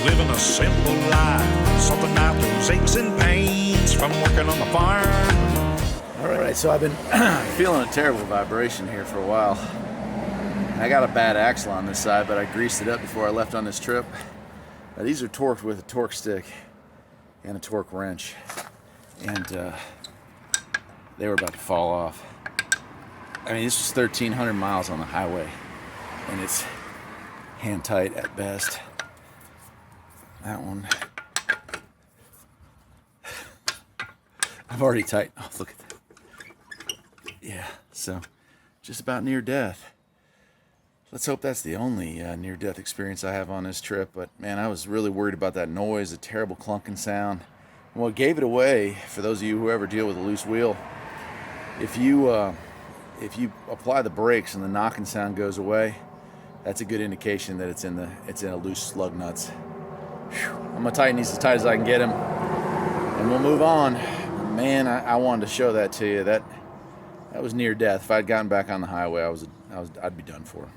living a simple life, sorting out those aches and pains from working on the farm. All right, so I've been feeling a terrible vibration here for a while. I got a bad axle on this side, but I greased it up before I left on this trip. Now, these are torqued with a torque stick and a torque wrench, and they were about to fall off. I mean, this was 1,300 miles on the highway, and it's hand tight at best. That one, I've already tightened. Oh, look at that. Yeah, so just about near death. Let's hope that's the only near-death experience I have on this trip. But man, I was really worried about that noise, the terrible clunking sound. And what gave it away, for those of you who ever deal with a loose wheel, if you apply the brakes and the knocking sound goes away, that's a good indication that it's in a loose slug nuts. Whew. I'm gonna tighten these as tight as I can get them, and we'll move on. Man, I wanted to show that to you. That was near death. If I'd gotten back on the highway, I'd be done for.